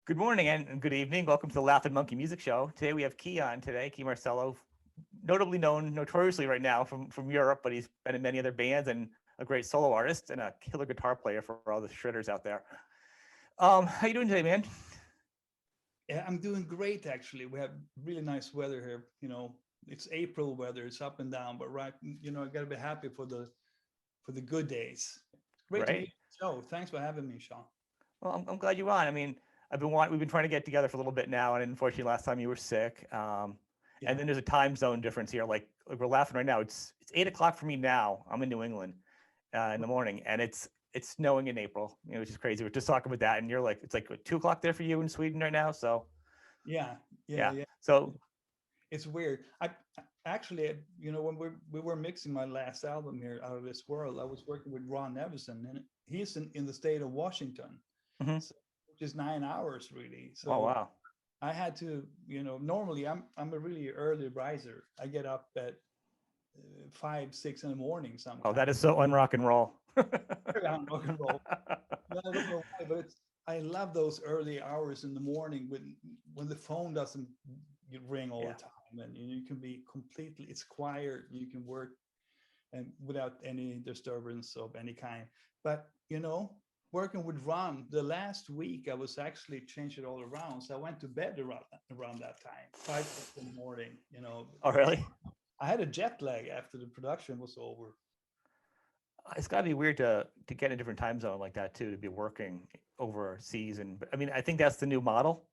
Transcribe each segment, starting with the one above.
Good morning and good evening. Welcome to the Laughing Monkey Music Show. Today we have Kee on today, Kee Marcello, notably known notoriously right now from Europe, but he's been in many other bands and a great solo artist and a killer guitar player for all the shredders out there. How you doing today, man? Yeah, I'm doing great actually. We have really nice weather here. It's April weather. It's up and down, but I got to be happy for the good days. Great to be on Right? the show. Thanks for having me, Sean. Well, I'm glad you're on. I mean, we've been trying to get together for a little bit now, and unfortunately, last time you were sick. And Yeah. then there's a time zone difference here. Like we're laughing right now. It's 8 o'clock for me now. I'm in New England in the morning, and it's snowing in April. Which is crazy. We're just talking about that, and you're like, it's like 2 o'clock there for you in Sweden right now. So Yeah, yeah, yeah. yeah. So It's weird. Actually, when we were mixing my last album here, Out of This World, I was working with Ron Nevison, and he's in the state of Washington, mhm. so, which is 9 hours really. Oh So wow. I had to, normally I'm a really early riser. I get up at 5, 6 in the morning Oh, that sometimes. is so unrock and roll. Around rock and roll. Yeah, I don't know why, but I love those early hours in the morning when the phone doesn't ring all Yeah. the time, and you can be completely. It's quiet. You can work and without any disturbance of any kind. But working with Ron, the last week I was actually changed it all around. So I went to bed around that time, 5 6 in the morning. Oh Because really? I had a jet lag after the production was over. It's got to be weird to get in a different time zone like that too, to be working overseas. And I mean, I think that's the new model.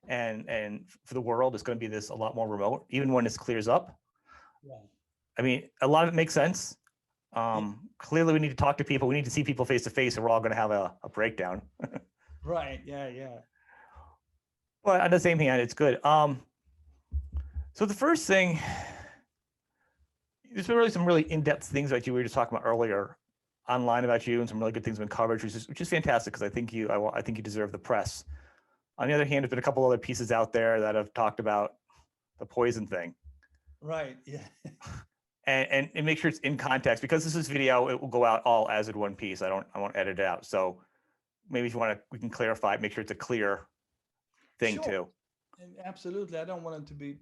And for the world, it's going to be this a lot more remote, even when this clears up. Yeah. I mean, a lot of it makes sense. Yeah. Clearly, we need to talk to people. We need to see people face to face, or we're all going to have a breakdown. Right. Yeah. Yeah. But on the same hand, it's good. So the first thing, there's been really some really in-depth things that you were just talking about earlier online about you, and some really good things in coverage, which is fantastic because I think you deserve the press. On the other hand, there's been a couple other pieces out there that have talked about the poison thing, Right. Yeah. and make sure it's in context because this is video. It will go out all as in one piece. I won't edit it out. So maybe if you want to, we can clarify. Make sure it's a clear thing Sure. too. And absolutely. I don't want it to be,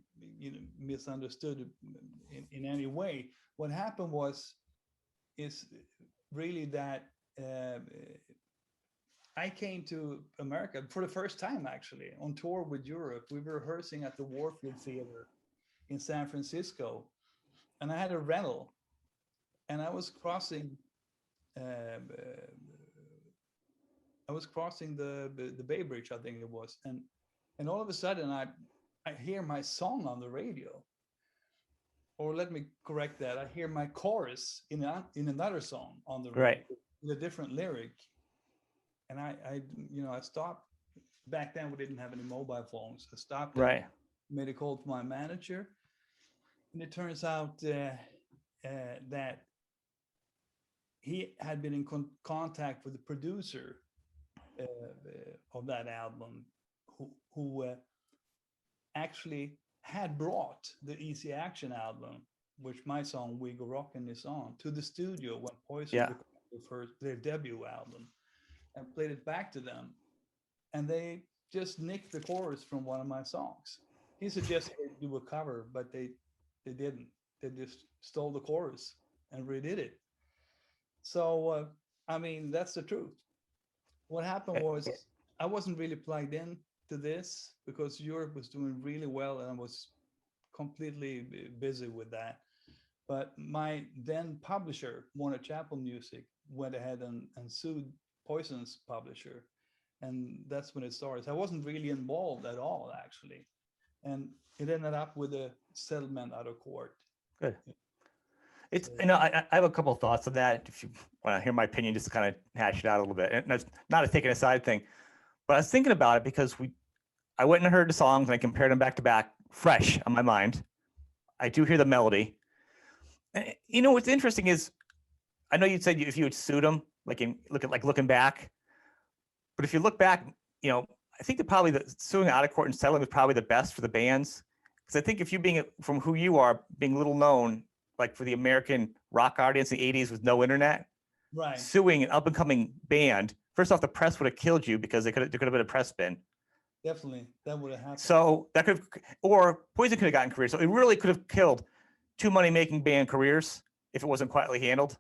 misunderstood in any way. What happened is really that uh, I came to America for the first time, actually, on tour with Europe. We were rehearsing at the Warfield Theater in San Francisco, and I had a rental, and um, uh, I was crossing the Bay Bridge, I think it was, and all of a sudden I hear my song on the radio, or let me correct that, I hear my chorus in another song on the radio Right. with a different lyric, and I stopped. Back then we didn't have any mobile phones. I stopped and Right. made a call to my manager, and it turns out that he had been in contact with the producer of that album, who actually had brought the Easy Action album, which my song "We Go Rockin'" is on, to the studio when Poison Yeah. recorded their debut album, and played it back to them, and they just nicked the chorus from one of my songs. He suggested they do a cover, but they didn't. They just stole the chorus and redid it. So I mean, that's the truth. What happened Eh, was I wasn't really plugged in to this because Europe was doing really well, and I was completely busy with that. But my then publisher, Warner Chappell Music, went ahead and sued Poison's publisher, and that's when it started. I wasn't really involved at all, actually, and it ended up with a settlement out of court. Good. It's, So I have a couple of thoughts on that. If you want to hear my opinion, just to kind of hash it out a little bit. And that's not a taking a side thing, but I was thinking about it because I went and heard the songs and I compared them back to back, fresh on my mind. I do hear the melody. What's interesting is I know you said if you had sued them, looking back, but if you look back, I think that probably the suing out of court and settling was probably the best for the bands. Because I think if you being from who you are, being little known, like for the American rock audience in the 80s with no internet, Right. suing an up and coming band, first off, the press would have killed you because there could have been a press spin. Definitely, that would have happened. So that could have, or Poison could have gotten careers. So it really could have killed two money-making band careers if it wasn't quietly handled.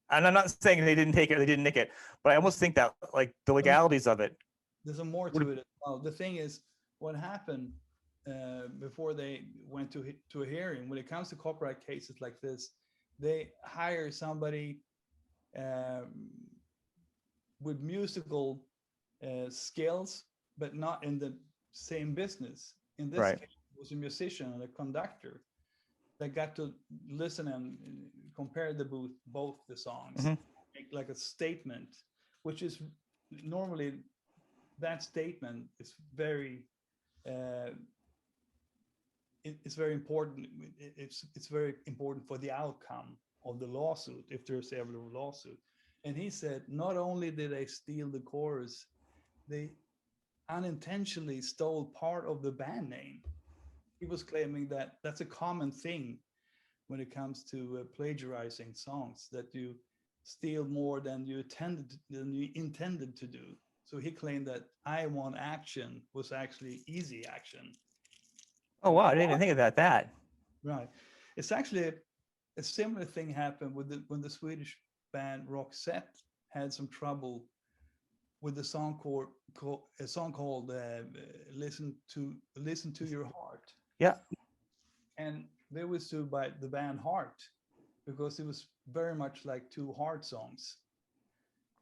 And I'm not saying they didn't take it, they didn't nick it, but I almost think that like the legalities of it. There's more to it as well. The thing is, what happened before they went to a hearing, when it comes to copyright cases like this, they hire somebody with musical skills, but not in the same business. In this Right. case, it was a musician and a conductor that got to listen and compare both the songs, make like a statement, which is normally that statement is very it's very important. It's very important for the outcome of the lawsuit, if there's ever a lawsuit. And he said not only did they steal the chorus, they unintentionally stole part of the band name. He was claiming that that's a common thing when it comes to plagiarizing songs, that you steal more than you intended to do. So he claimed that I Want Action was actually Easy Action. Oh wow, I didn't even think about that. Right. It's actually a similar thing happened with when the Swedish band Roxette had some trouble with the song called "Listen to Your Heart." Yeah. And they were sued by the band Heart because it was very much like two Heart songs.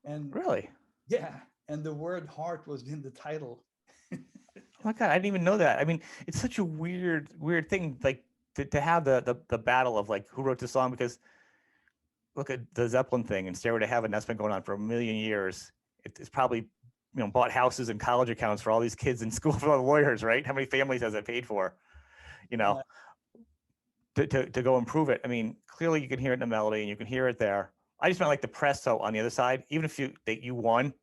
And Really? yeah, and the word heart was in the title. Oh my God, I didn't even know that. I mean, it's such a weird thing, like to have the battle of like who wrote the song, because look at the Zeppelin thing and Stairway to Heaven, that's been going on for a million years. It's probably, bought houses and college accounts for all these kids in school for all the lawyers, right? How many families has it paid for? To go improve it. I mean, clearly you can hear it in the melody and you can hear it there. I just meant like the press, though, on the other side, even if you won,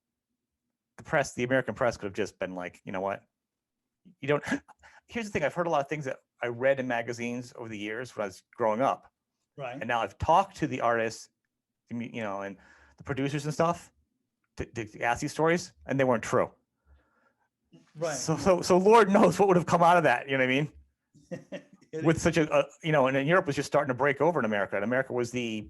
the American press could have just been like, you know what? You don't. Here's the thing. I've heard a lot of things that I read in magazines over the years when I was growing up. Right. And now I've talked to the artists, and the producers and stuff to ask these stories, and they weren't true. Right. So Lord knows what would have come out of that. You know what I mean? With such and in Europe was just starting to break over in America, and America was the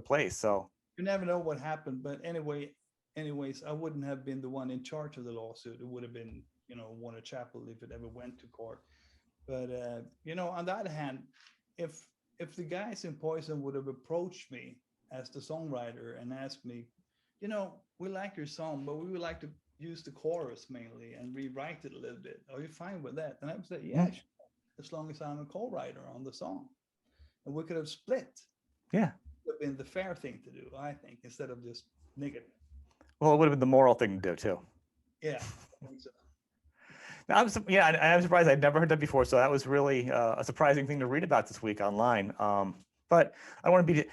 place. So you never know what happened, but anyways, I wouldn't have been the one in charge of the lawsuit. It would have been, Warner Chappell if it ever went to court. But on the other hand, if the guys in Poison would have approached me as the songwriter and asked me, we like your song, but we would like to use the chorus mainly and rewrite it a little bit. Are you fine with that? And I would say, yeah, sure, as long as I'm a co-writer on the song. And we could have split. Yeah. It would have been the fair thing to do, I think, instead of just negative. Well, it would have been the moral thing to do too. Yeah, I think so. Now, I'm surprised. I'd never heard that before. So that was really a surprising thing to read about this week online. But I want to be,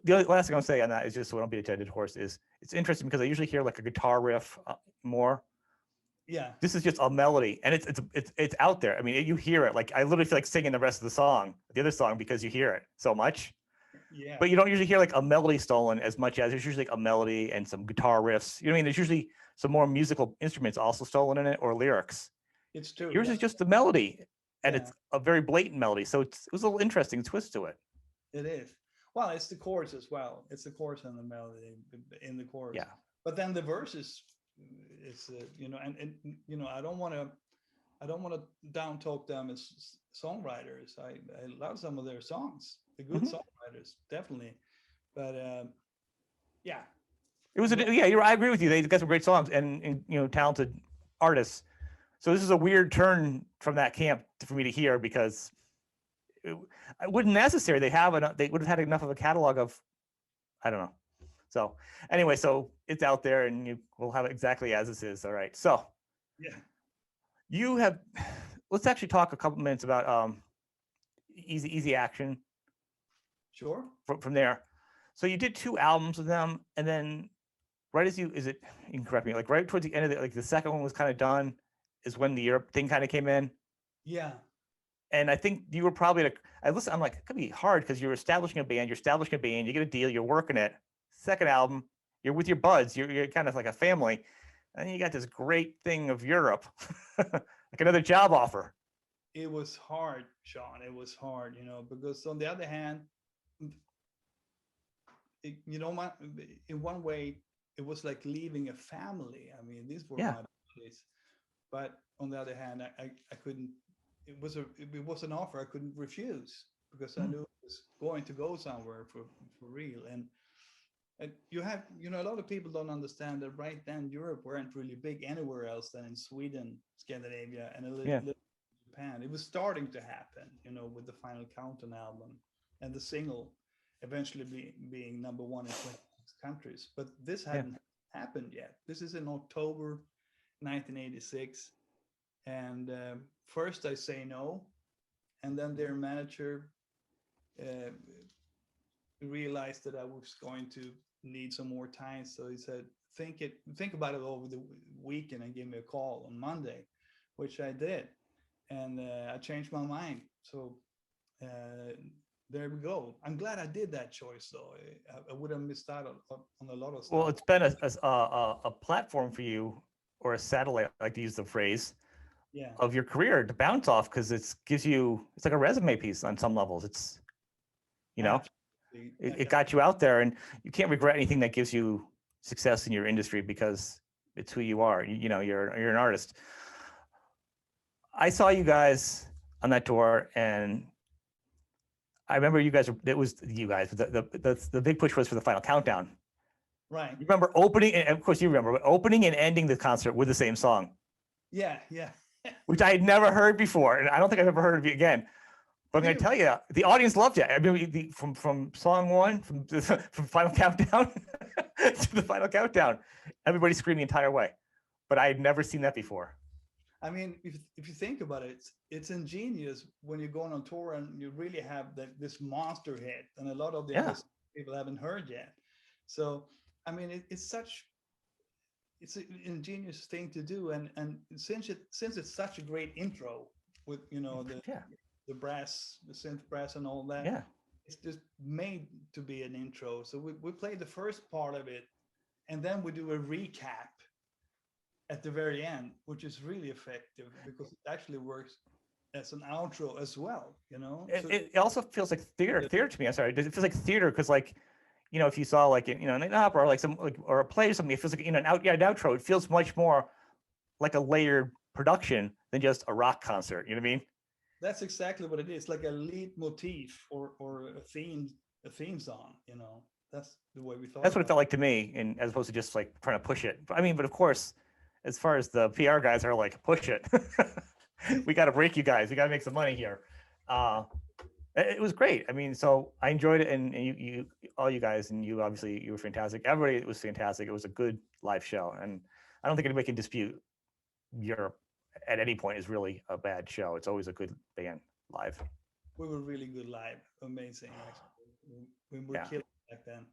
the last thing I'll say on that is just so I don't be a dead horse, is it's interesting because I usually hear like a guitar riff more. Yeah. This is just a melody, and it's out there. I mean, you hear it. Like I literally feel like singing the rest of the other song, because you hear it so much. Yeah. But you don't usually hear like a melody stolen as much as there's usually like a melody and some guitar riffs. You know what I mean? There's usually some more musical instruments also stolen in it, or lyrics. It's true. Yours is just the melody, and it's a very blatant melody. So it was a little interesting twist to it. It is. Well, it's the chorus as well. It's the chorus and the melody in the chorus. Yeah. But then the verses, and I don't want to down talk them as songwriters. I love some of their songs. They're good songwriters, definitely. But yeah. It was I agree with you. They got some great songs and talented artists. So this is a weird turn from that camp for me to hear, because it wouldn't necessary. They would have had enough of a catalog of, I don't know. So anyway, so it's out there and you will have it exactly as this is. All right. So yeah, let's actually talk a couple minutes about Easy Action. Sure. From there. So you did 2 albums with them, and then you can correct me, like right towards the end of it, like the second one was kind of done, is when the Europe thing kind of came in. Yeah. And I think you were probably I'm like, it could be hard because you're establishing a band, you get a deal, you're working it. second album, you're with your buds, you're kind of like a family, and you got this great thing of Europe, like another job offer. It was hard, Sean. It was hard, because on the other hand, my in one way, it was like leaving a family. I mean, these were Yeah. my buddies, but on the other hand, I couldn't. It was an offer I couldn't refuse because I Mm. knew it was going to go somewhere for real. And you have, a lot of people don't understand that right then Europe weren't really big anywhere else than in Sweden, Scandinavia, and a Yeah. little Japan. It was starting to happen, with the Final Countdown album and the single eventually being number one in 26 countries. But this Yeah. hadn't happened yet. This is in October 1986. And first I say no. And then their manager uh, realized that I was going to need some more time. So he said, think about it over the weekend and give me a call on Monday, which I did. And I changed my mind. So there we go. I'm glad I did that choice, though. I would have missed out on a lot of Well, stuff. it's been a platform for you, or a satellite, I like to use the phrase, Yeah, of your career to bounce off, because it's like a resume piece on some levels. It's, you know, absolutely. it got you out there, and you can't regret anything that gives you success in your industry because it's who you are. You're an artist. I saw you guys on that tour, and I remember you guys. It was you guys. The big push was for the Final Countdown. Right. You remember opening, and of course you remember opening and ending the concert with the same song, Yeah, yeah. which I had never heard before, and I don't think I've ever heard of you again. But I'm going to tell you, the audience loved you. I mean, from song one, from Final Countdown to the Final Countdown, everybody screamed the entire way. But I had never seen that before. I mean, if you think about it, it's ingenious when you're going on tour and you really have this monster hit, and a lot of the other people haven't heard yet. So, I mean, it's an ingenious thing to do, and since it's such a great intro with the brass, the synth brass, and all that, Yeah. it's just made to be an intro. So we play the first part of it, and then we do a recap at the very end, which is really effective because it actually works as an outro as well. It also feels like theater to me. I'm sorry, it feels like theater because, like, if you saw like an opera or like or a play or something, it feels like an outro. It feels much more like a layered production than just a rock concert. You know what I mean? That's exactly what it is, like a lead motif or a theme song. That's the way we thought. That's what it felt like to me, and as opposed to just like trying to push it. I mean, but of course, as far as the PR guys are like, push it. We got to break you guys. We got to make some money here. It was great. I mean, so I enjoyed it, and you all you guys, and you obviously, you were fantastic. Everybody was fantastic. It was a good live show, and I don't think anybody can dispute Europe at any point is really a bad show. It's always a good band live. We were really good live, amazing. Actually, we were killing back then.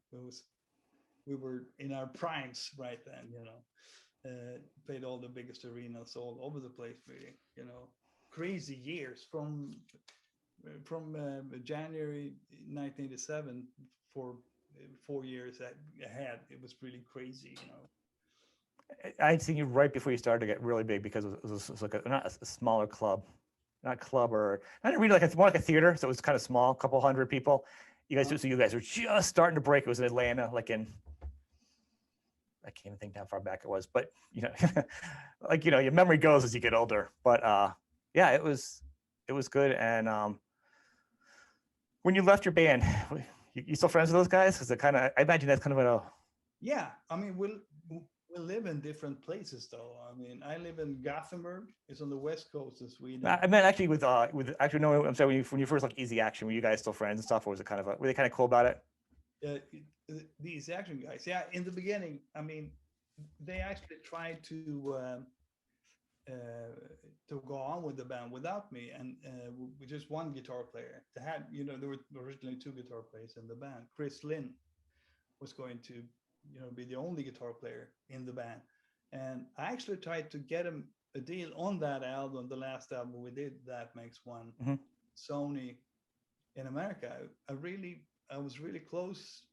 We were in our primes right then. Played all the biggest arenas all over the place, really. Crazy years from January 1987 for 4 years ahead. It was really crazy. I had seen you right before you started to get really big because it was like not a smaller club, not club or not really like more like a theater. So it was kind of small, a couple hundred people. You guys, so you guys were just starting to break. It was in Atlanta, like in, I can't even think how far back it was, but like your memory goes as you get older. But yeah, it was good. And when you left your band, you still friends with those guys? Because I imagine that's kind of a yeah. I mean, we live in different places, though. I mean, I live in Gothenburg. It's on the west coast of Sweden. I meant actually with actually no, I'm sorry. When you first like Easy Action, were you guys still friends and stuff, or was it were they kind of cool about it? The Easy Action guys, yeah. In the beginning, I mean, they actually tried to go on with the band without me, and with just one guitar player. They had, there were originally two guitar players in the band. Chris Lynn was going to be the only guitar player in the band, and I actually tried to get him a deal on that album, the last album we did, That Makes One. Mm-hmm. Sony in America. I was really close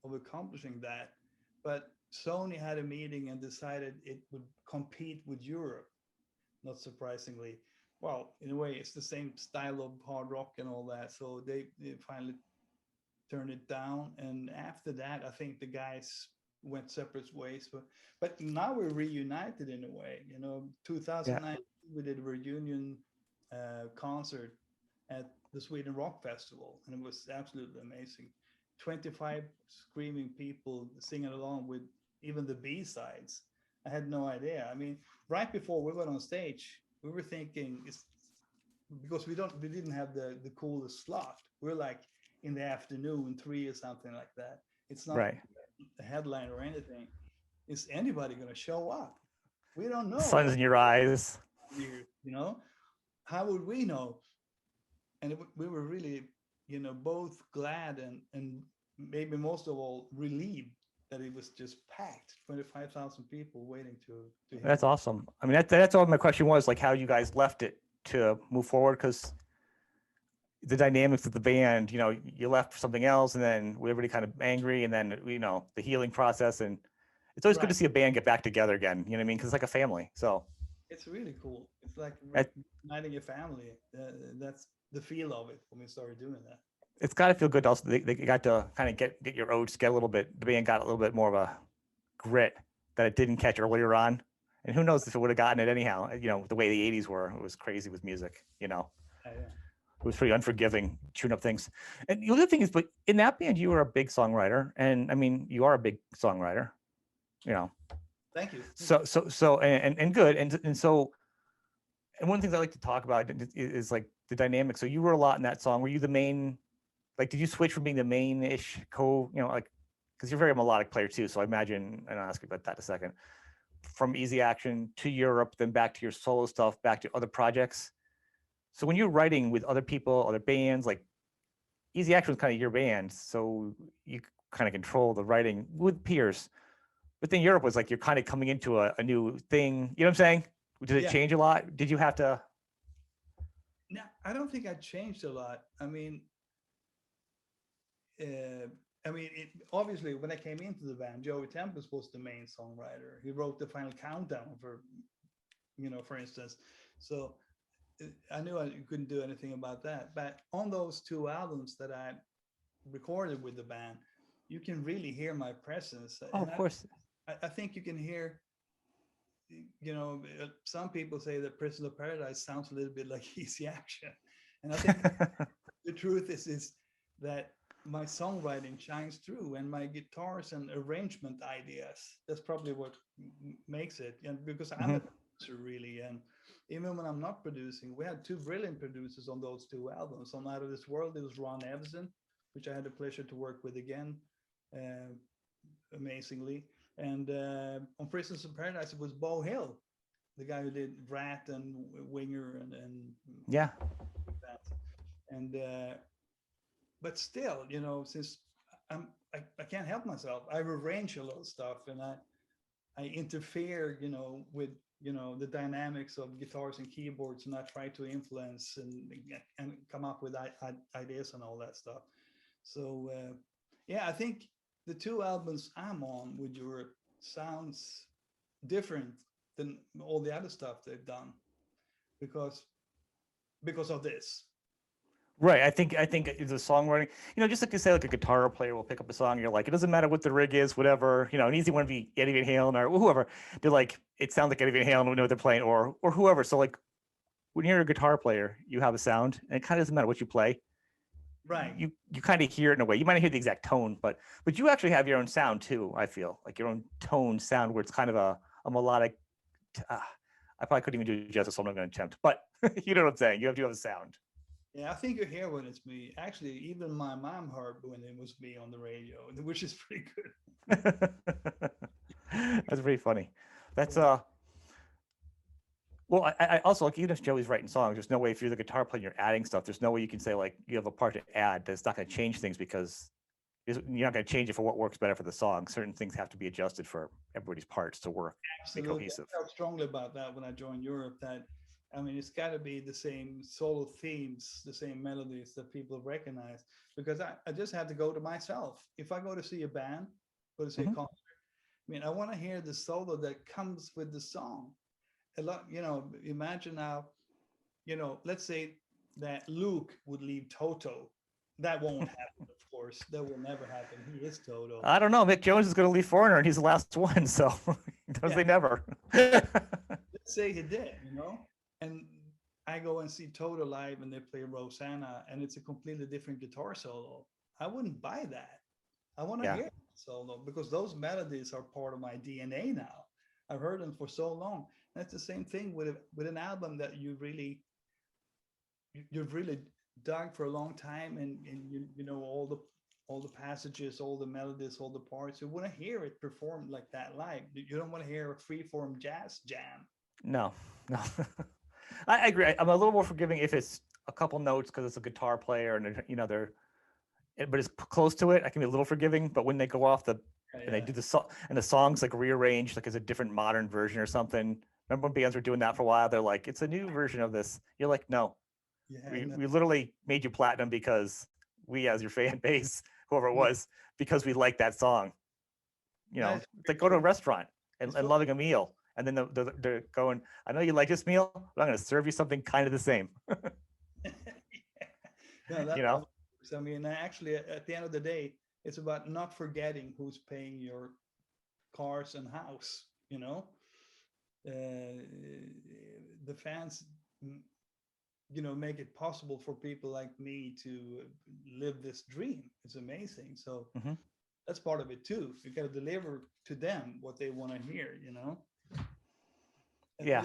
of accomplishing that. But Sony had a meeting and decided it would compete with Europe, not surprisingly. Well, in a way, it's the same style of hard rock and all that. So they finally turned it down. And after that, I think the guys went separate ways. But now we're reunited in a way. You know, Yeah. 2019, we did a reunion concert at the Sweden Rock Festival, and it was absolutely amazing. 25 screaming people singing along with even the B sides. I had no idea. I mean, right before we went on stage, we were thinking, it's because we didn't have the coolest slot. We're like in the afternoon, 3 or something like that. It's not Right. a headline or anything. Is anybody going to show up? We don't The know. sun's in your eyes. Weird, you know? How would we know? And we were really, you know, both glad and maybe most of all relieved that it was just packed, 25,000 people waiting to hear. That's awesome. I mean, that's all my question was, like how you guys left it to move forward, because the dynamics of the band, you know, you left for something else, and then everybody kind of angry, and then, you know, the healing process, and it's always good to Right. see a band get back together again. You know what I mean? Because it's like a family. So It's really cool. It's like that, reuniting a family. That's the feel of it when we started doing that. it's got to feel good. Also, they got to kind of get your oats, get a little bit. The band got a little bit more of a grit that it didn't catch earlier on. And who knows if it would have gotten it anyhow? You know, the way the '80s were, it was crazy with music. You know. Yeah. It was pretty unforgiving, chewing up things. And the other thing is, but in that band, you were a big songwriter, and I mean, you are a big songwriter, you know. Thank you. So, and good, and so, and one of the things I like to talk about is like the dynamic. So you were a lot in that song. Were you the main? Like, did you switch from being the main-ish you know, like, because you're a very melodic player too. So I imagine, and I'll ask you about that in a second. From Easy Action to Europe, then back to your solo stuff, back to other projects. So when you're writing with other people, other bands, like Easy Action was kind of your band, so you kind of control the writing with peers. But then Europe was like you're kind of coming into a new thing. You know what I'm saying? Did it Yeah. change a lot? Did you have to? No, I don't think I changed a lot. Obviously, when I came into the band, Joey Tempest was the main songwriter. He wrote the final countdown for, you know, for instance. So I knew I couldn't do anything about that. But on those 2 albums that I recorded with the band, you can really hear my presence. Oh, And of course. I think you can hear, you know, some people say that Prison of Paradise sounds a little bit like Easy Action. And I think the truth is that my songwriting shines through, and my guitars and arrangement ideas, that's probably what makes it. And because I'm a producer really, and even when I'm not producing, we had 2 brilliant producers on those 2 albums. On Out of This World, it was Ron Evison, which I had the pleasure to work with again, amazingly. And on Prisons of Paradise, it was Bo Hill, the guy who did Rat and Winger and Yeah. that. And but still, you know, since I can't help myself, I arrange a lot of stuff, and I interfere, you know, with, you know, the dynamics of guitars and keyboards, and I try to influence and come up with ideas and all that stuff. So yeah, I think the 2 albums I'm on with Europe sounds different than all the other stuff they've done because of this. Right. I think the songwriting, you know, just like you say, like a guitar player will pick up a song, you're like, it doesn't matter what the rig is, whatever, you know, an easy one would be Eddie Van Halen or whoever. They're like, it sounds like Eddie Van Halen, we know what they're playing, or whoever. So like when you're a guitar player, you have a sound, and it kind of doesn't matter what you play. Right. You kind of hear it in a way. You might not hear the exact tone, but you actually have your own sound too. I feel like your own tone sound where it's kind of a melodic. I probably couldn't even do it justice, so I'm not going to attempt. But you know what I'm saying. You have to have a sound. Yeah, I think you hear when it's me. Actually, even my mom heard when it was me on the radio, which is pretty good. That's pretty funny. That's well, I also like, even if Joey's writing songs, there's no way, if you're the guitar player, you're adding stuff. There's no way you can say like you have a part to add that's not going to change things, because you're not going to change it for what works better for the song. Certain things have to be adjusted for everybody's parts to work, be Absolutely. cohesive. I felt strongly about that when I joined Europe, that I mean, it's got to be the same solo themes, the same melodies that people recognize. Because I just have to go to myself. If I go to see a band, go to see a Mhm. concert, I mean, I want to hear the solo that comes with the song. A lot, imagine now, let's say that Luke would leave Toto. That won't happen, of course. That will never happen. He is Toto. I don't know. Mick Jones is going to leave Foreigner, and he's the last one, so does Yeah, they never? let's say he did, and I go and see Toto live and they play Rosanna and it's a completely different guitar solo. I wouldn't buy that. I want to Yeah, hear that solo because those melodies are part of my DNA now. I've heard them for so long. And it's the same thing with an album that you've really dug for a long time, and you know all the passages, all the melodies, all the parts. You want to hear it performed like that live. You don't want to hear a freeform jazz jam. no, no. I agree. I'm a little more forgiving if it's a couple notes because it's a guitar player and they're but it's close to it. I can be a little forgiving. But when they go off and they Yeah, do the song and the song's like rearranged, like it's a different modern version or something. Remember when bands were doing that for a while? They're like, it's a new version of this. You're like, no, yeah, we no, we literally made you platinum because we, as your fan base, whoever it yeah. was, because we like that song. No, it's It's very like go to a true. restaurant It's and so loving a meal. And then they're going, I know you like this meal, but I'm going to serve you something kind of the same. no, you that know? always works. I mean, actually, at the end of the day, it's about not forgetting who's paying your cars and house. Uh, the fans, make it possible for people like me to live this dream. It's amazing. So Hmm. that's part of it too. You got to deliver to them what they want to hear. And Yeah,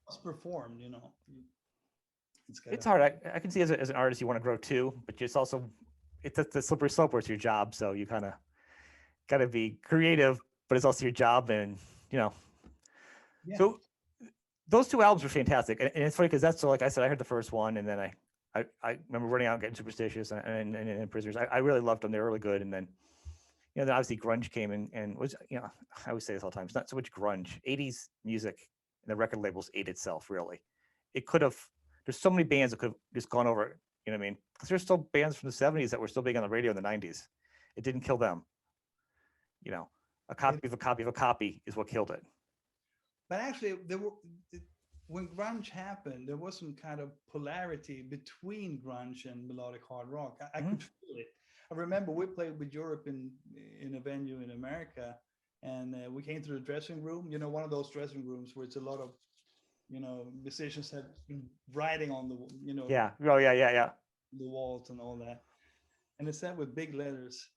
it's performed. It's got it's to. hard. I can see as an artist you want to grow too, but just also it's the slippery slope where it's your job. So you kind of got to be creative, but it's also your job. And you know, Yeah. so those two albums were fantastic, and it's funny because that's so. Like I said, I heard the first one, and then I remember running out and getting Superstitious and Prisoners. I really loved them; they were really good. And then then obviously grunge came in and was I always say this all the time. It's not so much grunge. '80s music and the record labels ate itself. Really, it could have. There's so many bands that could have just gone over. You know what I mean? Because there's still bands from the '70s that were still big on the radio in the '90s. It didn't kill them. You know, a It, copy of a copy of a copy is what killed it. but actually, when grunge happened, there was some kind of polarity between grunge and melodic hard rock. I Mm-hmm. could feel it. I remember we played with Europe in a venue in America, and we came to the dressing room. One of those dressing rooms where it's a lot of musicians have been writing on Yeah. Oh yeah. Yeah. Yeah. the walls and all that, and it said with big letters.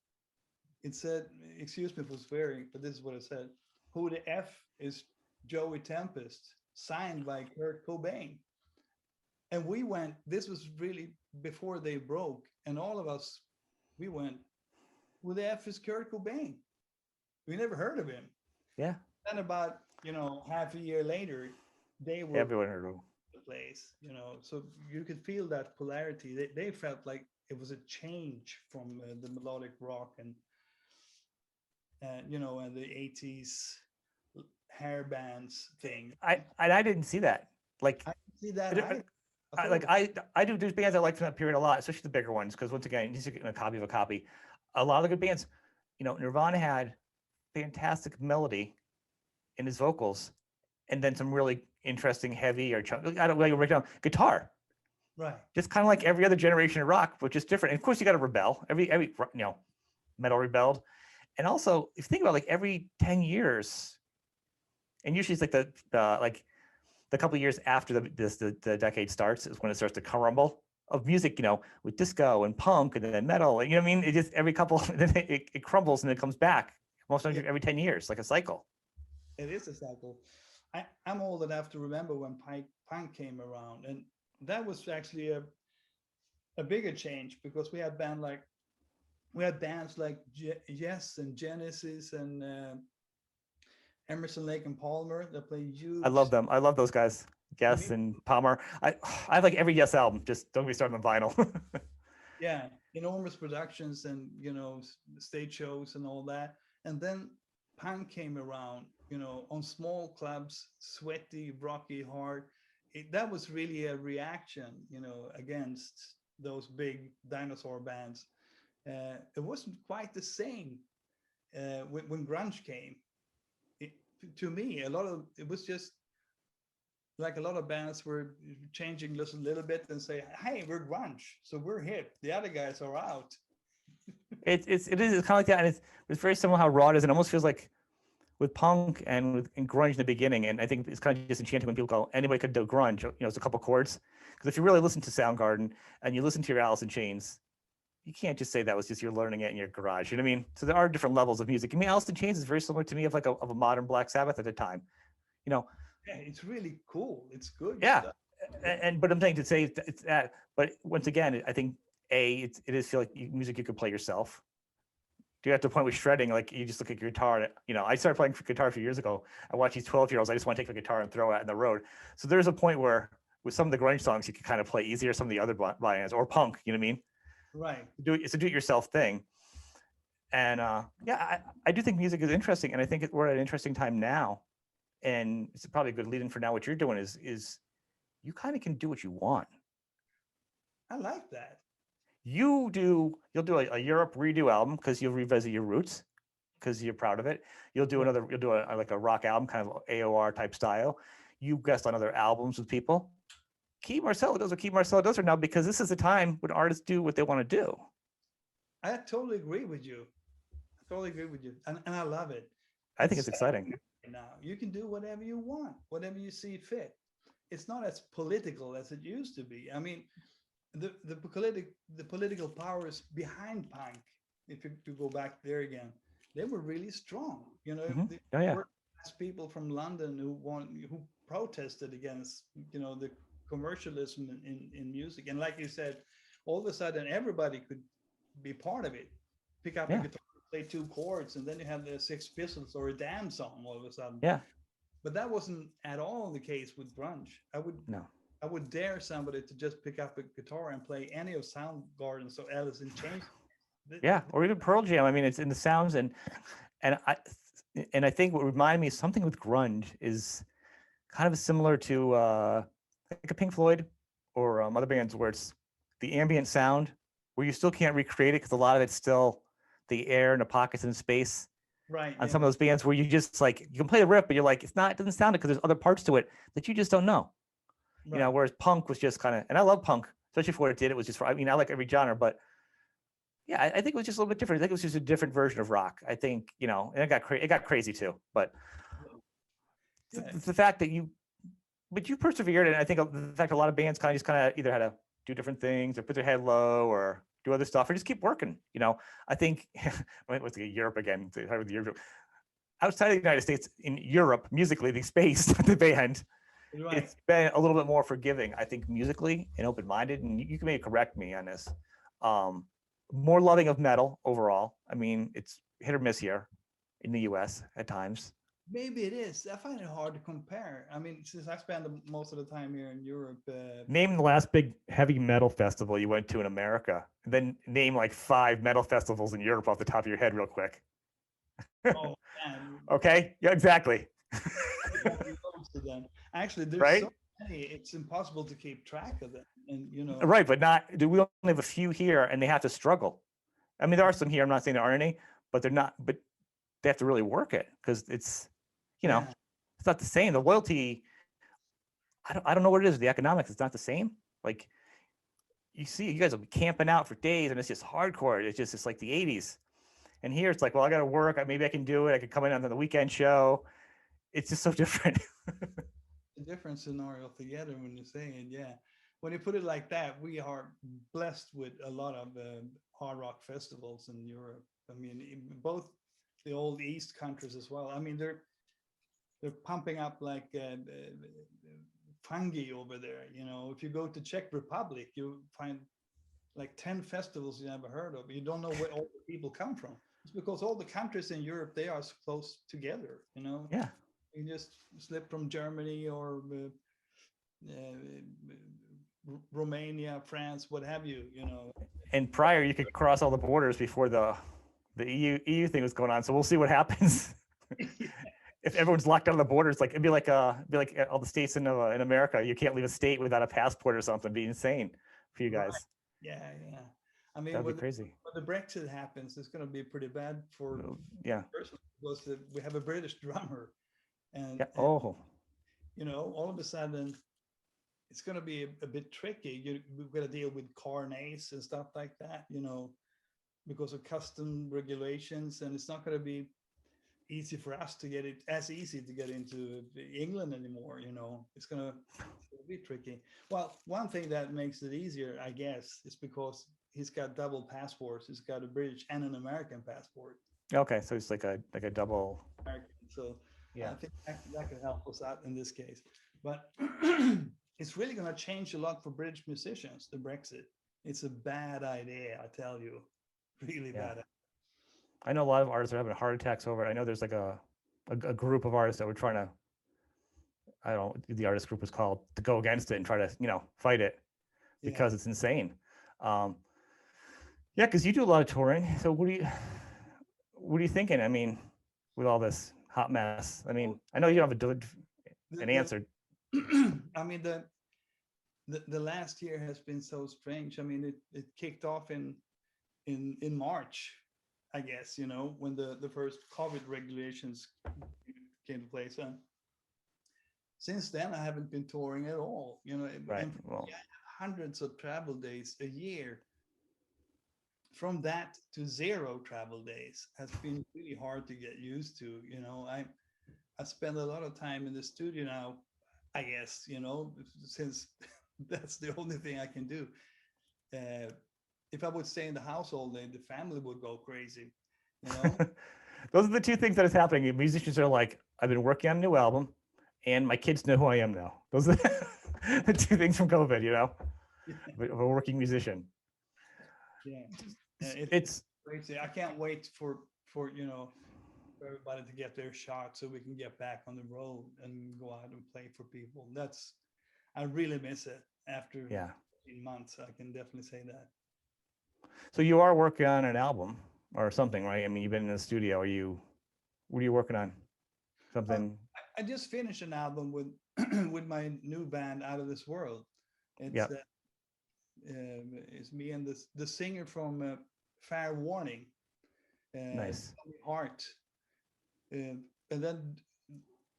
It said, excuse me for swearing, but this is what it said. Who the F is Joey Tempest, signed by Kurt Cobain. And we went, this was really before they broke. And all of us, we went, who the F is Kurt Cobain? We never heard of him. Yeah. Then about, half a year later, they were Everyone heard of. the place. So you could feel that polarity. They felt like it was a change from the melodic rock and the 80s hair bands thing. I didn't see that. Like, I didn't see that it, either. I thought it was, I do. There's bands I like from that period a lot, especially the bigger ones, because once again, you get a copy of a copy. A lot of the good bands, Nirvana had fantastic melody in his vocals, and then some really interesting heavy or I don't really break down guitar. right. Just kind of like every other generation of rock, but just different. And of course, you got to rebel. Every metal rebelled, and also if you think about like every 10 years, and usually it's like the couple of years after the decade starts is when it starts to crumble of music, with disco and punk and then metal. And, you know what I mean? It just every couple, then it crumbles and it comes back most times Yeah, every 10 years, like a cycle. it is a cycle. I'm old enough to remember when punk came around, and that was actually a bigger change because we had bands like Yes and Genesis and Emerson, Lake and Palmer that play I huge. love them. I love those guys. I Yes mean, and Palmer. I have like every Yes album. Just don't be starting on vinyl. yeah, enormous productions and stage shows and all that. And then punk came around, on small clubs, sweaty, rocky, hard. that was really a reaction, against those big dinosaur bands. It wasn't quite the same when grunge came. It, to me, it was just like a lot of bands were changing just a little bit and say, "Hey, we're grunge, so we're hip. The other guys are out." It is kind of like that, and it's very similar how raw it is. It almost feels like with punk and grunge in the beginning, and I think it's kind of disenchanting when people go, anybody could do grunge. It's a couple chords. Because if you really listen to Soundgarden and you listen to your Alice in Chains, you can't just say that was just you're learning it in your garage. You know what I mean? So there are different levels of music. I mean, Alice in Chains is very similar to me of like of a modern Black Sabbath at the time. Yeah, it's really cool. It's good Yeah, stuff. but I'm saying to say it's that. But once again, I think it is feel like music you could play yourself. Do you have to the point with shredding, like you just look at your guitar? I started playing guitar a few years ago. I watch these 12-year-olds. I just want to take the guitar and throw it in the road. So there's a point where with some of the grunge songs, you can kind of play easier. Some of the other bands or punk, you know what I mean? Right. It's a do-it-yourself thing. And I do think music is interesting, and I think we're at an interesting time now. And it's probably a good lead-in for now. What you're doing is you kind of can do what you want. I like that. You'll do a Europe redo album because you'll revisit your roots because you're proud of it. You'll do like a rock album, kind of AOR type style. You guest on other albums with people. Kee Marcello does what Kee Marcello does right now because this is a time when artists do what they want to do. I totally agree with you. And I love it. I think it's exciting. Now you can do whatever you want, whatever you see fit. It's not as political as it used to be. I mean, the political powers behind punk, if you go back there again, they were really strong. There were people from London who protested against the commercialism in music, and like you said, all of a sudden everybody could be part of it. Pick up a guitar, play two chords, and then you have the Six Pistols or a Damn song all of a sudden. Yeah. But that wasn't at all the case with grunge. I would dare somebody to just pick up a guitar and play any of Soundgarden's or Alice in Chains. Yeah, or even Pearl Jam. I mean, it's in the sounds, and I think what reminded me of something with grunge is kind of similar to like a Pink Floyd or other bands where it's the ambient sound where you still can't recreate it because a lot of it's still the air and the pockets in space. Right. On some of those bands where you just like you can play the riff, but you're like it doesn't sound it because there's other parts to it that you just don't know. Right. Whereas punk was just kind of, and I love punk, especially for what it did. It was just, I like every genre, but yeah, I think it was just a little bit different. I think it was just a different version of rock. I think, and it got crazy too, but the fact that you persevered, and I think the fact a lot of bands kind of either had to do different things or put their head low or do other stuff or just keep working. I think, let's get Europe again, outside of the United States, in Europe, musically, the space, the band, right. It's been a little bit more forgiving, I think, musically and open-minded. And you can maybe correct me on this. More loving of metal overall. I mean, it's hit or miss here in the U.S. at times. Maybe it is. I find it hard to compare. I mean, since I spend most of the time here in Europe. Name the last big heavy metal festival you went to in America. And then name like 5 metal festivals in Europe off the top of your head real quick. Oh, man. Okay. Yeah, exactly. Actually, there's so many, it's impossible to keep track of them. And right, but we only have a few here and they have to struggle. I mean, there are some here, I'm not saying there aren't any, but they have to really work it because it's it's not the same. The loyalty, I don't know what it is, the economics, it's not the same. Like you guys will be camping out for days and it's just hardcore. It's like the 80s. And here it's like, well, I got to work. Maybe I can do it. I could come in on the weekend show. It's just so different. A different scenario together when you say it. Yeah. When you put it like that, we are blessed with a lot of hard rock festivals in Europe. I mean, both the old East countries as well. I mean, they're pumping up like fungi over there. If you go to Czech Republic, you find like 10 festivals you never heard of. You don't know where all the people come from. It's because all the countries in Europe, they are close together, Yeah. You just slip from Germany or Romania, France, what have you, And prior, you could cross all the borders before the EU thing was going on. So we'll see what happens. if everyone's locked down the borders, like it'd be like all the states in America. You can't leave a state without a passport or something. It'd be insane for you Right. guys. Yeah, yeah. I mean, That'd be crazy. when the Brexit happens, it's going to be pretty bad for Yeah. person because we have a British drummer, Yeah. and Oh, all of a sudden it's going to be a bit tricky. We've got to deal with carnets and stuff like that, because of custom regulations, and it's not going to be easy for us to get it as easy to get into England anymore. It's going to be tricky. Well, one thing that makes it easier, I guess, is because he's got double passports. He's got a British and an American passport. okay. So it's like a double. American. So Yeah. I think that could help us out in this case. But it's really going to change a lot for British musicians, the Brexit. It's a bad idea, I tell you. Really Yeah. bad. I know a lot of artists are having heart attacks over it. I know there's like a group of artists that were trying to, I don't know what the artist group was called, to go against it and try to, fight it Yeah. because it's insane. Yeah, because you do a lot of touring. So what are you thinking? I mean, with all this hot mess. I mean, I know you don't have an answer. I mean, the last year has been so strange. I mean, it kicked off in March, I guess, when the first COVID regulations came to place. And since then, I haven't been touring at all, Right. and Well, yeah, hundreds of travel days a year. From that to 0 travel days has been really hard to get used to. I spend a lot of time in the studio now, I guess, since that's the only thing I can do. If I would stay in the house all day, the family would go crazy, you know? those are the two things that is happening. Musicians are like, I've been working on a new album, and my kids know who I am now. Those are the two things from COVID. Of a working musician. Yeah. It's crazy. I can't wait for everybody to get their shot so we can get back on the road and go out and play for people. I really miss it after yeah. 18 months. I can definitely say that. So you are working on an album or something, right? I mean, you've been in the studio. What are you working on? Something. I just finished an album with with my new band, Out of This World. It's Yeah. It's me and the singer from Fair Warning, Nice. Tommy Hart, and then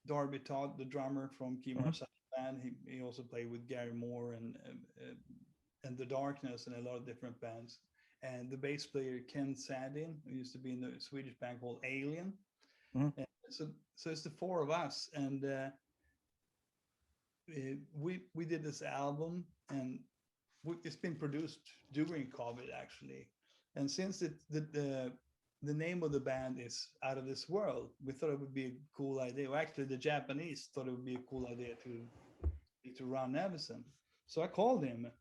Darby Todd, the drummer from Kee Marcello band. He also played with Gary Moore and The Darkness and a lot of different bands. And the bass player Ken Sadin, who used to be in the Swedish band called Alien. Mhm. And so it's the 4 of us, and we did this album, and it's been produced during COVID actually. And since the name of the band is Out of This World, we thought it would be a cool idea. Well, actually, the Japanese thought it would be a cool idea to Ron Nevison. So I called him,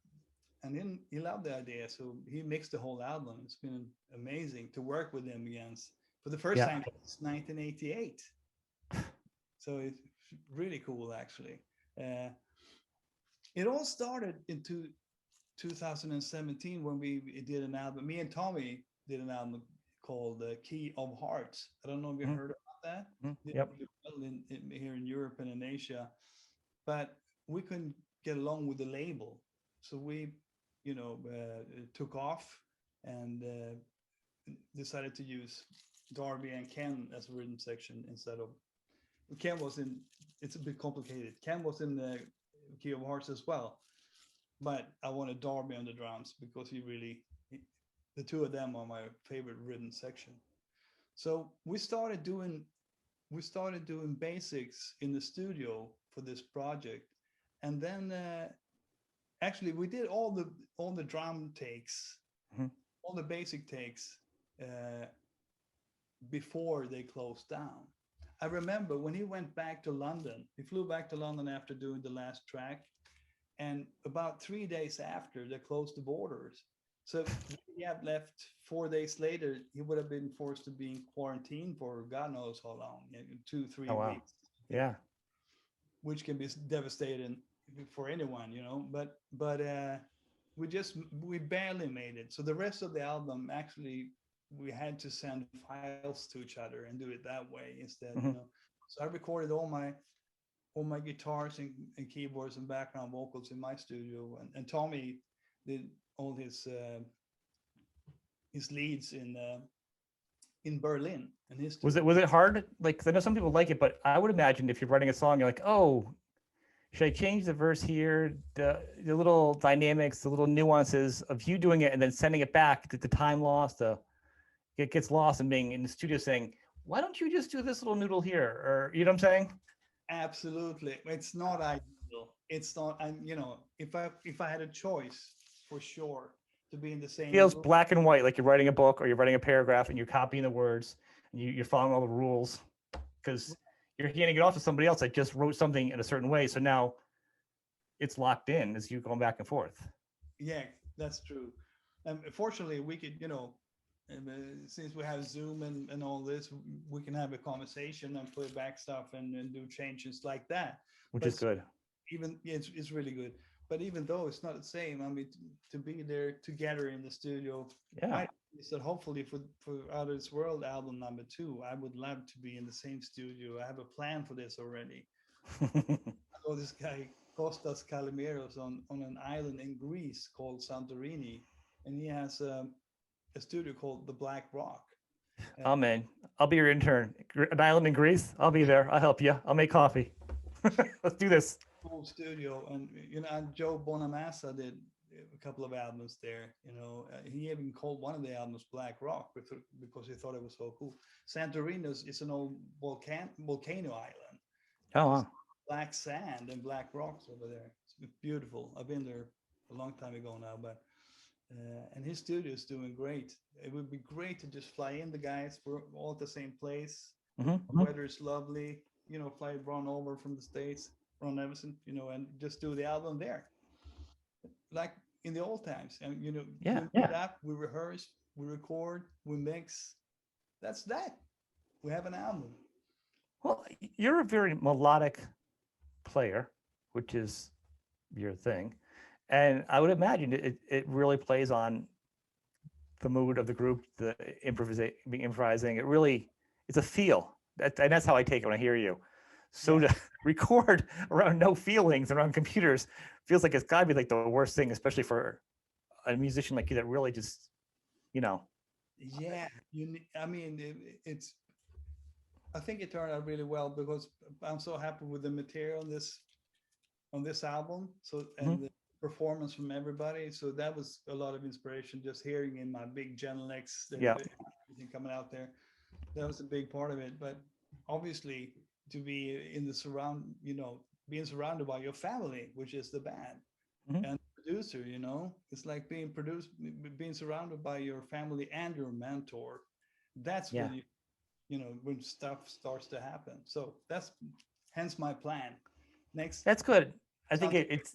and then he loved the idea. So he mixed the whole album. It's been amazing to work with him again for the first Yeah. time since 1988. So it's really cool, actually. It all started in 2017 when we did an album. Me and Tommy did an album called Key of Hearts. I don't know if you heard about that. Yep. Here in Europe and in Asia, but we couldn't get along with the label, so we, took off and decided to use Darby and Ken as a rhythm section instead of Ken was in. It's a bit complicated. Ken was in the Key of Hearts as well, but I wanted Darby on the drums because the two of them are my favorite rhythm section. So we started doing basics in the studio for this project, and then actually we did all the drum takes, all the basic takes before they closed down. I remember when he went back to London, he flew back to London after doing the last track, and about 3 days after they closed the borders. So if he had left 4 days later, he would have been forced to be in quarantine for God knows how long, 2-3 Oh, wow. weeks. Yeah. Which can be devastating for anyone, But we barely made it. So the rest of the album, actually, we had to send files to each other and do it that way instead. So I recorded all my guitars and keyboards and background vocals in my studio, and Tommy did all his leads in Berlin in his Was studio. it hard? Like, 'cause I know some people like it, but I would imagine if you're writing a song, you're like, oh, should I change the verse here? The little dynamics, the little nuances of you doing it and then sending it back, the time lost, it gets lost in being in the studio saying, why don't you just do this little noodle here? Or, you know what I'm saying? Absolutely, it's not ideal. It's not. And if I had a choice, for sure, to be in the It same feels room. black and white, like you're writing a book or you're writing a paragraph and you're copying the words and you're following all the rules because you're handing it off to somebody else that just wrote something in a certain way. So now it's locked in as you going back and forth. Yeah, that's true. And fortunately, we could, since we have Zoom and all this, we can have a conversation and play back stuff and do changes like that. Which is But good. even yeah, it's really good. But even though it's not the same, I mean, to be there together in the studio, Yeah. my is that hopefully for Out of This World album number 2, I would love to be in the same studio. I have a plan for this already. I know this guy Kostas Kalimeros on an island in Greece called Santorini, and he has a studio called the Black Rock. Oh man, I'll be your intern. An island in Greece. I'll be there. I'll help you. I'll make coffee. Let's do this. Cool studio, and and Joe Bonamassa did a couple of albums there. He even called one of the albums Black Rock because he thought it was so cool. Santorini is an old volcano island. Oh It's wow. black sand and black rocks over there. It's beautiful. I've been there a long time ago now, but and his studio is doing great. It would be great to just fly in the guys. We're all at the same place. Mm-hmm. Weather is lovely. Fly Ron over from the States, Ron Everson, and just do the album there, like in the old times. And Yeah. we meet up, we rehearse, we record, we mix. That's that. We have an album. Well, you're a very melodic player, which is your thing, and I would imagine it really plays on the mood of the group, the improvising. It really, it's a feel. And that's how I take it when I hear you. So Yeah. to record around no feelings around computers feels like it's got to be like the worst thing, especially for a musician like you that really just, you know. Yeah, I mean, it's. I think it turned out really well because I'm so happy with the material on this album. So and Mhm. the performance from everybody. So that was a lot of inspiration. Just hearing in my big Genelecs, Yeah. everything coming out there, that was a big part of it. But obviously, to be in the being surrounded by your family, which is the band Mhm. and the producer, it's like being surrounded by your family and your mentor. That's Yeah. when when stuff starts to happen. So that's hence my plan. Next, That's good. I think something. it's,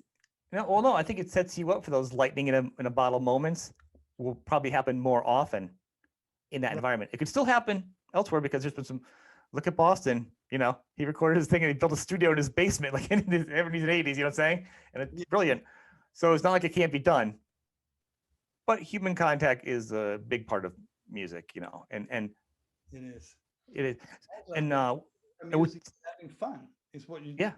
well, no, I think it sets you up for those lightning in a bottle moments will probably happen more often in that Right. environment. It could still happen elsewhere because there's been some. Look at Boston. He recorded his thing and he built a studio in his basement, like in the 70s and 80s. You know what I'm saying? And it's Yeah, brilliant. So it's not like it can't be done. But human contact is a big part of music, and it is. it is. Also, And the it was, music is having fun. Is what yeah,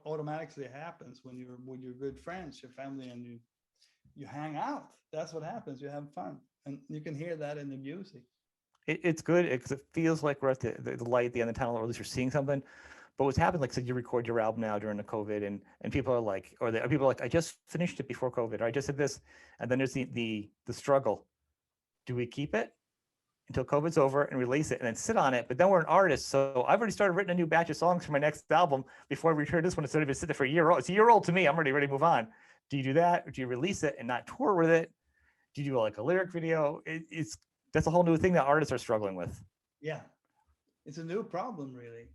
automatically happens when you're with your good friends, your family, and you hang out. That's what happens. You have fun, and you can hear that in the music. it's good because it feels like we're at the light at the end of the tunnel, or at least you're seeing something. But what's happened, like I said, you record your album now during the COVID, and people are like, people are like, I just finished it before COVID, or I just did this, and then there's the struggle. Do we keep it until COVID's over and release it and then sit on it? But then we're an artist, so I've already started writing a new batch of songs for my next album before I return this one instead of just sitting there for a year old. It's a year old to me. I'm already ready to move on. Do you do that, or do you release it and not tour with it? Do you do like a lyric video? It's that's a whole new thing that artists are struggling with. Yeah, it's a new problem, really.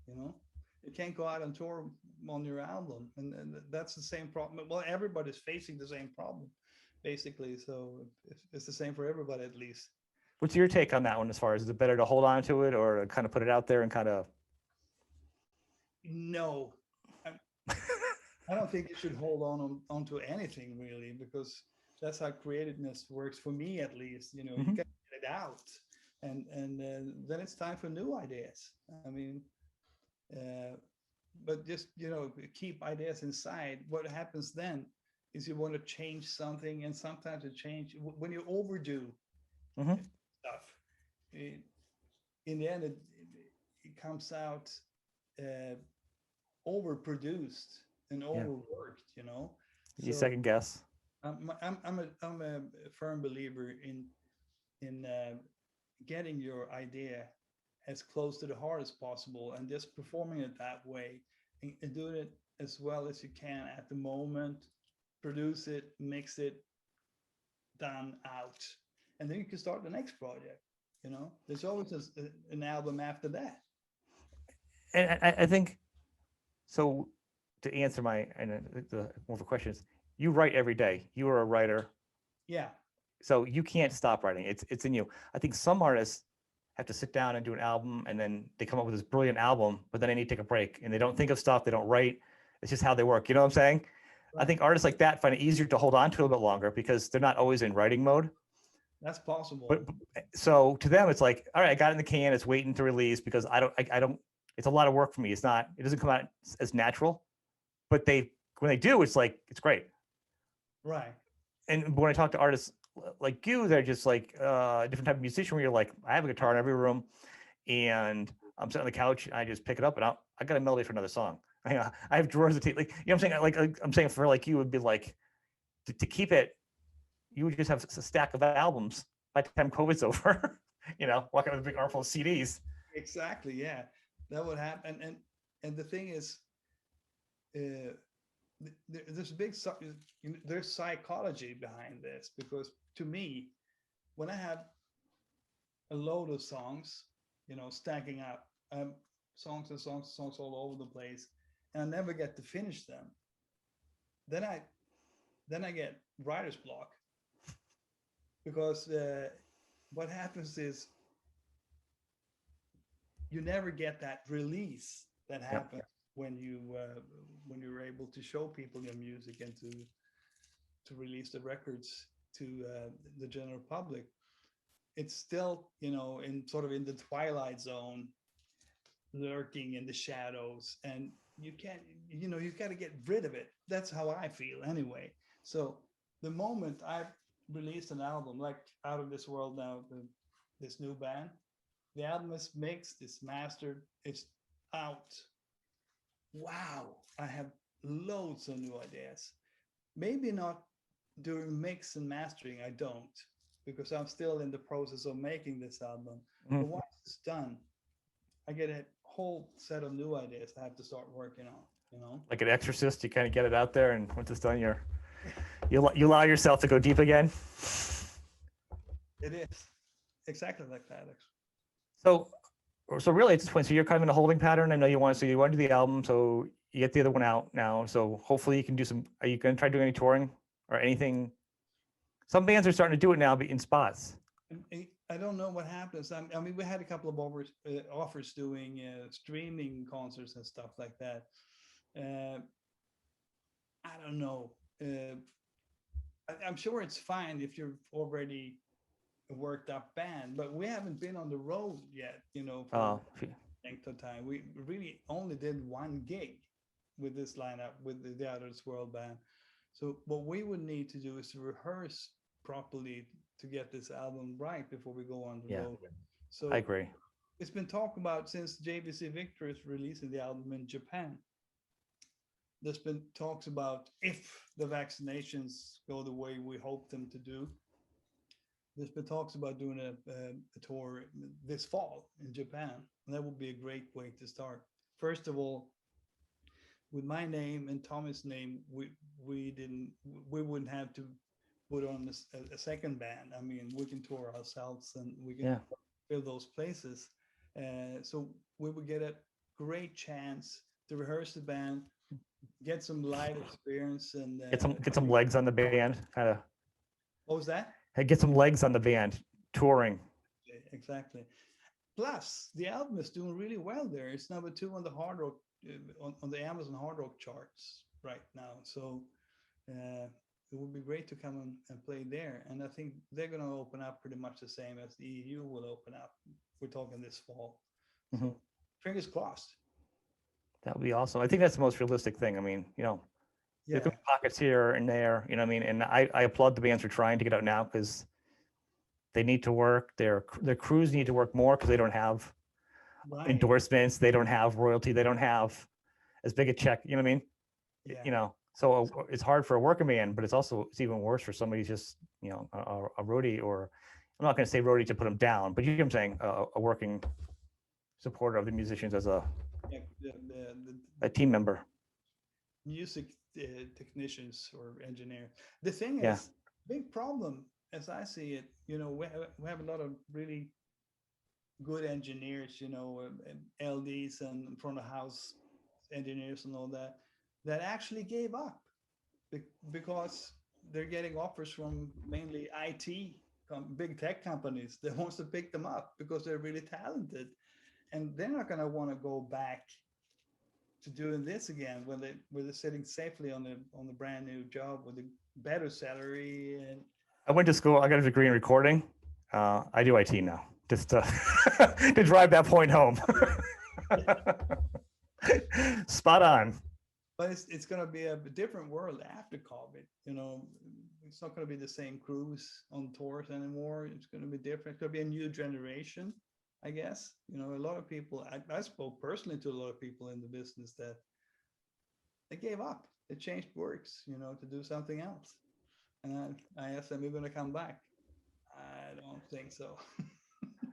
You can't go out and tour on your album, and that's the same problem. Well, everybody's facing the same problem, basically. So it's the same for everybody, at least. What's your take on that one? As far as is it better to hold on to it or to kind of put it out there and kind of? No, I, I don't think you should hold onto anything really, because that's how creativeness works for me, at least. You Mhm. get it out, and then it's time for new ideas. I mean, But just, keep ideas inside. What happens then is you want to change something, and sometimes it change when you overdo Hmm. stuff. It, in the end, it comes out uh, overproduced and Yeah. overworked. You So second guess. I'm a firm believer in getting your idea as close to the heart as possible, and just performing it that way, and doing it as well as you can at the moment. Produce it, mix it, done, out, and then you can start the next project. There's always an album after that. And I think so. To answer my and the more of a question is, you write every day. You are a writer, Yeah. so you can't stop writing. It's in you. I think some artists have to sit down and do an album, and then they come up with this brilliant album, but then they need to take a break, and they don't think of stuff. They don't write. It's just how they work. You know what I'm saying? I Right. think artists like that find it easier to hold on to a little bit longer because they're not always in writing mode. That's possible. But so to them, it's like, all right, I got it in the can. It's waiting to release because I don't. It's a lot of work for me. It's not. It doesn't come out as natural. But when they do, it's like it's great. Right. And when I talk to artists like you, they're just like a different type of musician where you're like, I have a guitar in every room, and I'm sitting on the couch and I just pick it up and I got a melody for another song. I have drawers of tape. Like, you know what I'm saying? Like I'm saying for like you would be like to keep it, you would just have a stack of albums by the time COVID's over. Walking with a big armful of CDs. Exactly. Yeah, that would happen. And the thing is, uh, there's there's psychology behind this, because to me, when I have a load of songs, stacking up, songs and songs and songs all over the place, and I never get to finish them, then I get writer's block, because what happens is you never get that release that Yep. happens when you're able to show people your music, and to release the records to the general public. It's still, in sort of in the twilight zone, lurking in the shadows, and you can't, you got to get rid of it. That's how I feel anyway. So the moment I released an album like Out of This World now, this new band, the album is mixed, it's mastered, it's out. Wow, I have loads of new ideas. Maybe not during mix and mastering, I don't, because I'm still in the process of making this album. But Mhm. once it's done, I get a whole set of new ideas I have to start working on. Like an exorcist, you kind of get it out there, and once it's done, you allow yourself to go deep again. It is exactly like that. So, so really at this point, so you're kind of in a holding pattern. I know you want to do the album, so you get the other one out now. So hopefully you can do some. Are you going to try doing any touring or anything? Some bands are starting to do it now, but in spots. I don't know what happens. I mean, we had a couple of offers doing streaming concerts and stuff like that. I don't know. I'm sure it's fine if you're already a worked up band, but we haven't been on the road yet, for length of time. We really only did one gig with this lineup with the Others World Band. So what we would need to do is to rehearse properly to get this album right before we go on the Yeah, road. I So agree. it's been talked about since JVC Victor is releasing the album in Japan. There's been talks about, if the vaccinations go the way we hope them to do, there's been talks about doing a tour this fall in Japan. And that would be a great way to start. First of all, with my name and Tommy's name, we wouldn't have to put on a second band. I mean, we can tour ourselves and we can Yeah, fill those places. So we would get a great chance to rehearse the band, get some live experience, and get some legs on the band. Kind of what was that? get some legs on the band touring. Exactly. Plus, the album is doing really well there. It's number 2 on the hard rock on the Amazon hard rock charts right now. So it would be great to come and play there. And I think they're going to open up pretty much the same as the EU will open up. We're talking this fall. Mhm. So fingers crossed. That would be awesome. I think that's the most realistic thing. I mean, you know, Yeah, there's gonna be pockets here and there, you know what I mean? And I applaud the bands for trying to get out now because they need to work. Their crews need to work more because they don't have right. endorsements, they don't have royalty, they don't have as big a check, you know what I mean? Yeah. You know, so it's hard for a working man, but it's even worse for somebody who's just, you know, a roadie, or I'm not going to say roadie to put them down, but you know what I'm saying, a working supporter of the musicians as Yeah, a team member. music technicians or engineer. The thing Yeah. is, big problem as I see it. You know, we have a lot of really good engineers. You know, and LDs and front of house engineers and all that that actually gave up because they're getting offers from mainly IT big tech companies that wants to pick them up because they're really talented, and they're not going to want to go back to doing this again when they're sitting safely on the brand new job with a better salary. And I went to school, I got a degree in recording. I do IT now, just to, to drive that point home. Spot on. but it's going to be a different world after COVID. You know, it's not going to be the same crews on tours anymore. It's going to be different. It's going to be a new generation, I guess. You know, a lot of people, I spoke personally to a lot of people in the business that they gave up. They changed works, you know, to do something else. And I asked them, "You're going to come back?" I don't think so.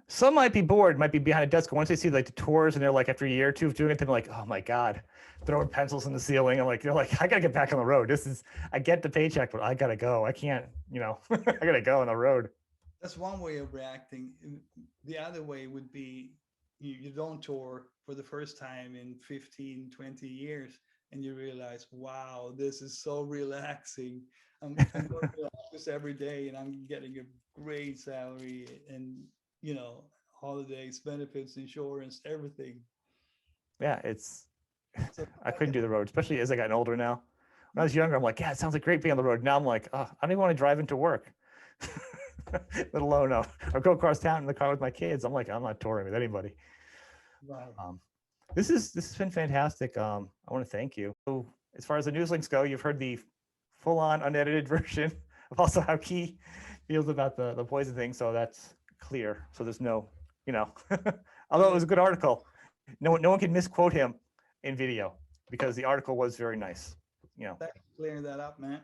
Some might be bored, might be behind a desk. Once they see like the tours and they're like after a year or two of doing it, they're like, oh my God, throwing pencils in the ceiling. They're like, I gotta get back on the road. I get the paycheck, but I gotta go. I can't, you know, I gotta go on the road. That's one way of reacting. The other way would be you don't tour for the first time in 15, 20 years, and you realize, wow, this is so relaxing. I'm going to the office every day and I'm getting a great salary and, you know, holidays, benefits, insurance, everything. Yeah, So I couldn't do the road, especially as I gotten older now. When I was younger, I'm like, yeah, it sounds like great being on the road. Now I'm like, oh, I don't even want to drive into work, let alone or go across town in the car with my kids. I'm like, I'm not touring with anybody. right. This has been fantastic. I want to thank you. So as far as the news links go, you've heard the full-on unedited version of also how Kee feels about the poison thing. So that's clear. So there's no, you know, although it was a good article, no one can misquote him in video because the article was very nice. You know, Thanks for clearing that up, man.